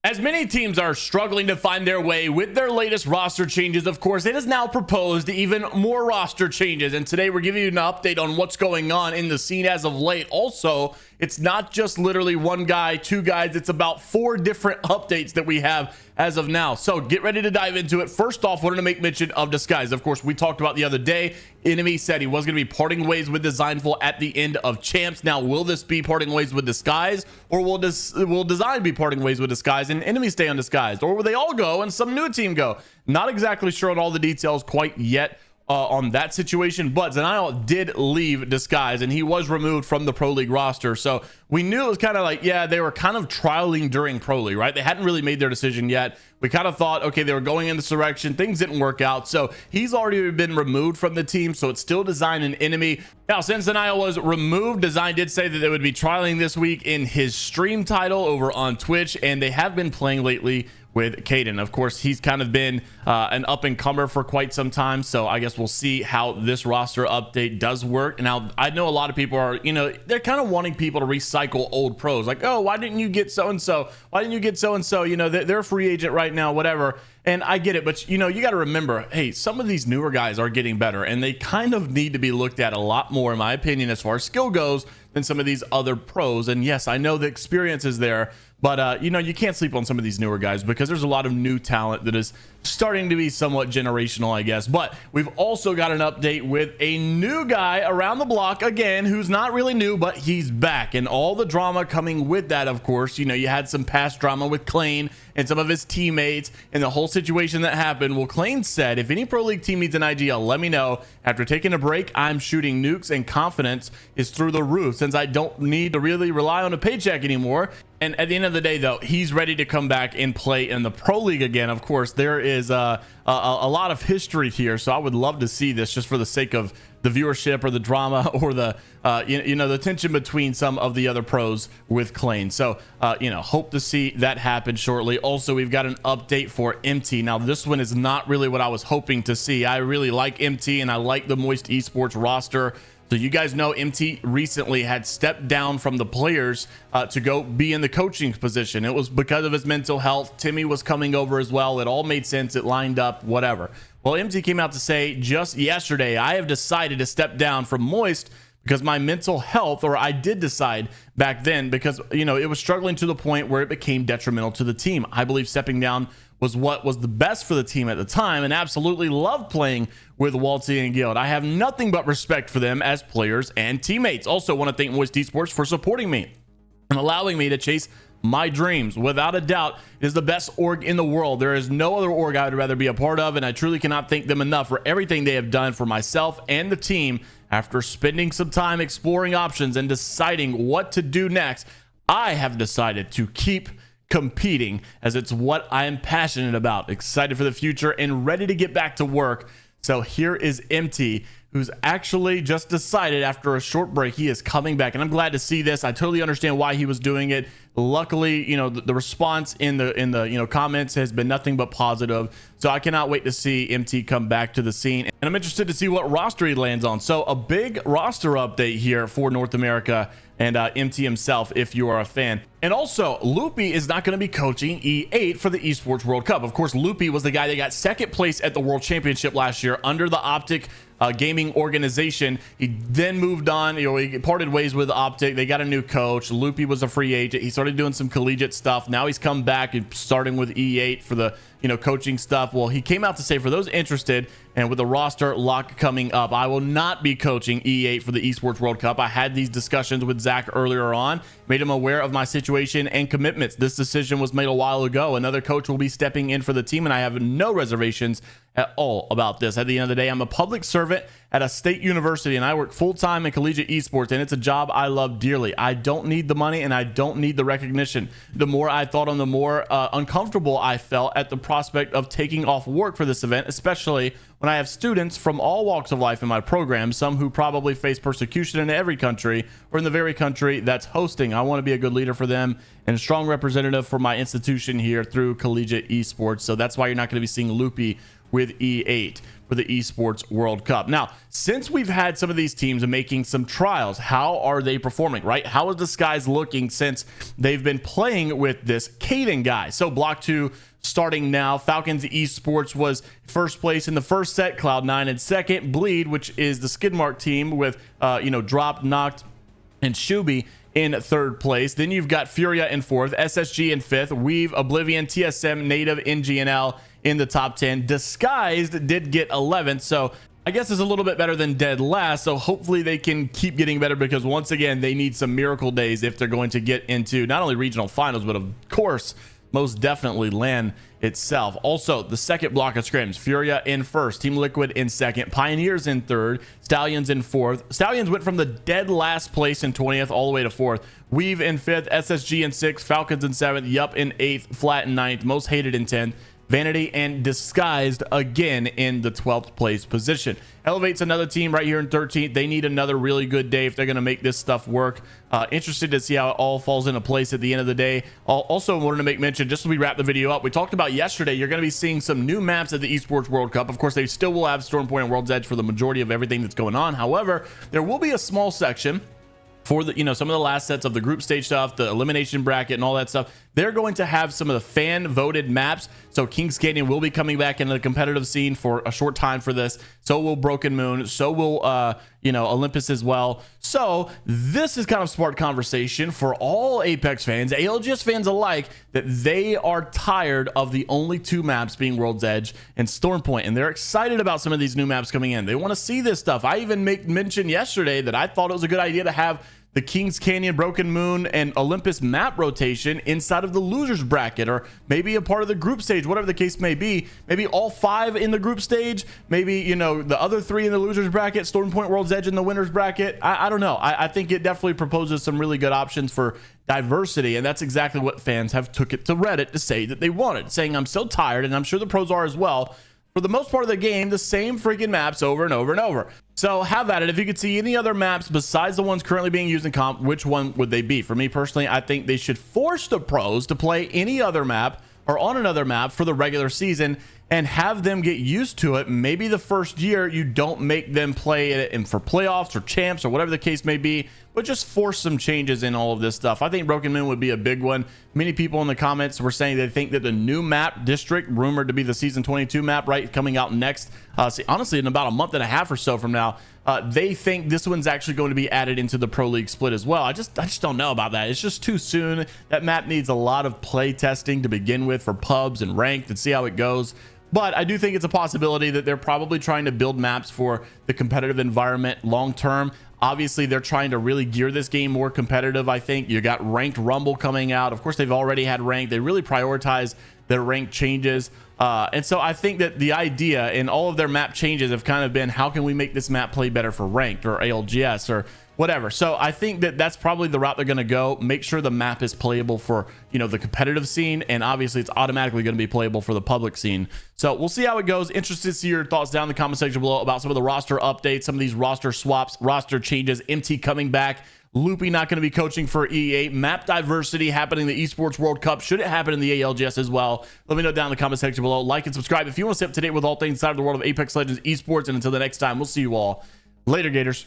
As many teams are struggling to find their way with their latest roster changes, of course, it is now proposed even more roster changes. And today we're giving you an update on what's going on in the scene as of late. Also, it's not just literally one guy, two guys. It's about 4 different updates that we have as of now. So get ready to dive into it. First off, wanted to make mention of Disguise. Of course, we talked about the other day. Emtee said he was going to be parting ways with Designful at the end of Champs. Now, will this be parting ways with Disguise, or will Design be parting ways with Disguise and Emtee stay undisguised, or will they all go and some new team go? Not exactly sure on all the details quite yet on that situation, but JMeyels did leave Disguise and he was removed from the Pro League roster. So we knew it was kind of like, yeah, they were kind of trialing during Pro League, right? They hadn't really made their decision yet. We kind of thought, okay, they were going in this direction. Things didn't work out. So he's already been removed from the team. So it's still Design and Emtee. Now, since JMeyels was removed, Design did say that they would be trialing this week in his stream title over on Twitch. And they have been playing lately with Caden. Of course, he's kind of been an up-and-comer for quite some time, so I guess we'll see how this roster update does work. Now, I know a lot of people are, they're kind of wanting people to recycle old pros, like, oh, why didn't you get so-and-so? Why didn't you get so-and-so? They're a free agent right now, whatever. And I get it, but you got to remember, hey, some of these newer guys are getting better, and they kind of need to be looked at a lot more, in my opinion, as far as skill goes, than some of these other pros. And yes, I know the experience is there, but you can't sleep on some of these newer guys because there's a lot of new talent that is starting to be somewhat generational, I guess. But we've also got an update with a new guy around the block again, who's not really new, but he's back, and all the drama coming with that. Of course, you had some past drama with Clane and some of his teammates and the whole situation that happened. Well, Clane said, if any Pro League team needs an IGL, let me know. After taking a break, I'm shooting nukes and confidence is through the roof since I don't need to really rely on a paycheck anymore. And at the end of the day, though, he's ready to come back and play in the Pro League again. Of course, there is a lot of history here, so I would love to see this just for the sake of the viewership or the drama or the the tension between some of the other pros with Clane. So hope to see that happen shortly. Also, we've got an update for Emtee. Now, this one is not really what I was hoping to see. I really like Emtee and I like the Moist Esports roster. So you guys know Emtee recently had stepped down from the players to go be in the coaching position. It was because of his mental health. Timmy was coming over as well. It all made sense. It lined up, whatever. Well, Emtee came out to say just yesterday, I have decided to step down from Moist because my mental health, or I did decide back then because, it was struggling to the point where it became detrimental to the team. I believe stepping down was what was the best for the team at the time, and absolutely loved playing with Walty and Guild. I have nothing but respect for them as players and teammates. Also want to thank Moist Esports for supporting me and allowing me to chase my dreams. Without a doubt, it is the best org in the world. There is no other org I would rather be a part of, and I truly cannot thank them enough for everything they have done for myself and the team. After spending some time exploring options and deciding what to do next, I have decided to keep competing as it's what I am passionate about. Excited for the future and ready to get back to work. So here is Emtee, who's actually just decided after a short break he is coming back, and I'm glad to see this. I totally understand why he was doing it. Luckily, the response in the comments has been nothing but positive. So I cannot wait to see Emtee come back to the scene, and I'm interested to see what roster he lands on. So a big roster update here for North America and Emtee himself, if you are a fan. And also, Loopy is not going to be coaching E8 for the Esports World Cup. Of course, Loopy was the guy that got second place at the World Championship last year under the Optic gaming organization. He then moved on. He parted ways with Optic. They got a new coach. Loopy was a free agent. He started doing some collegiate stuff. Now he's come back and starting with E8 for the coaching stuff. Well, he came out to say, for those interested, and with the roster lock coming up, I will not be coaching E8 for the Esports World Cup. I had these discussions with Zach earlier on, made him aware of my situation and commitments. This decision was made a while ago. Another coach will be stepping in for the team, and I have no reservations at all about this. At the end of the day, I'm a public servant at a state university, and I work full-time in collegiate esports, and it's a job I love dearly. I don't need the money, and I don't need the recognition. The more I thought on, the more uncomfortable I felt at the prospect of taking off work for this event, especially when I have students from all walks of life in my program, some who probably face persecution in every country or in the very country that's hosting. I want to be a good leader for them and a strong representative for my institution here through collegiate esports. So that's why you're not going to be seeing Loopy with E8 for the Esports World Cup. Now, since we've had some of these teams making some trials, how are they performing, right? How is the Skies looking since they've been playing with this Caden guy? So Block 2 starting now. Falcons Esports was first place in the first set, Cloud9 in second. Bleed, which is the Skidmark team with, Dropped, Knocked, and Shuby in third place. Then you've got Furia in fourth, SSG in fifth, Weave, Oblivion, TSM, Native, NGNL in the top 10. Disguised did get 11th, so I guess it's a little bit better than dead last. So hopefully they can keep getting better, because once again, they need some miracle days if they're going to get into not only regional finals, but of course, most definitely LAN itself. Also, the second block of scrims, Furia in first, Team Liquid in second, Pioneers in third, Stallions in fourth. Stallions went from the dead last place in 20th all the way to fourth. Weave in fifth, SSG in sixth, Falcons in seventh, Yup in eighth, Flat in ninth, Most Hated in 10th. Vanity and Disguised again in the 12th place position. Elevate's another team right here in 13th. They need another really good day if they're going to make this stuff work. Interested to see how it all falls into place at the end of the day. Also wanted to make mention, just as we wrap the video up, we talked about yesterday, you're going to be seeing some new maps at the Esports World Cup. Of course, they still will have Stormpoint and World's Edge for the majority of everything that's going on. However, there will be a small section for the, some of the last sets of the group stage stuff, the elimination bracket and all that stuff. They're going to have some of the fan voted maps. So Kings Canyon will be coming back into the competitive scene for a short time for this. So will Broken Moon. So will, Olympus as well. So this is kind of sparked conversation for all Apex fans, ALGS fans alike, that they are tired of the only two maps being World's Edge and Stormpoint. And they're excited about some of these new maps coming in. They want to see this stuff. I even mentioned yesterday that I thought it was a good idea to have the Kings Canyon, Broken Moon, and Olympus map rotation inside of the losers bracket, or maybe a part of the group stage, whatever the case may be. Maybe all 5 in the group stage, maybe, the other 3 in the losers bracket, Stormpoint, World's Edge in the winners bracket. I don't know. I think it definitely proposes some really good options for diversity, and that's exactly what fans have took it to Reddit to say that they wanted, saying, I'm so tired, and I'm sure the pros are as well, for the most part of the game, the same freaking maps over and over and over. So have at it. If you could see any other maps besides the ones currently being used in comp, which one would they be? For me personally, I think they should force the pros to play any other map or on another map for the regular season and have them get used to it. Maybe the first year you don't make them play it in for playoffs or champs or whatever the case may be, but just force some changes in all of this stuff. I think Broken Moon would be a big one. Many people in the comments were saying they think that the new map, District, rumored to be the season 22 map, right, coming out next, honestly, in about a month and a half or so from now, they think this one's actually going to be added into the Pro League split as well. I just don't know about that. It's just too soon. That map needs a lot of play testing to begin with for pubs and ranked and see how it goes. But I do think it's a possibility that they're probably trying to build maps for the competitive environment long term. Obviously, they're trying to really gear this game more competitive. I think you got ranked Rumble coming out. Of course, they've already had ranked. They really prioritize their rank changes. And so I think that the idea in all of their map changes have kind of been, how can we make this map play better for ranked or ALGS or whatever. So I think that that's probably the route they're going to go. Make sure the map is playable for, the competitive scene, and obviously it's automatically going to be playable for the public scene. So we'll see how it goes. Interested to see your thoughts down in the comment section below about some of the roster updates, some of these roster swaps, roster changes, Emtee coming back, Loopy not going to be coaching for E8, map diversity happening in the Esports World Cup. Should it happen in the ALGS as well? Let me know down in the comment section below. Like and subscribe if you want to stay up to date with all things inside of the world of Apex Legends Esports. And until the next time, we'll see you all later, Gators.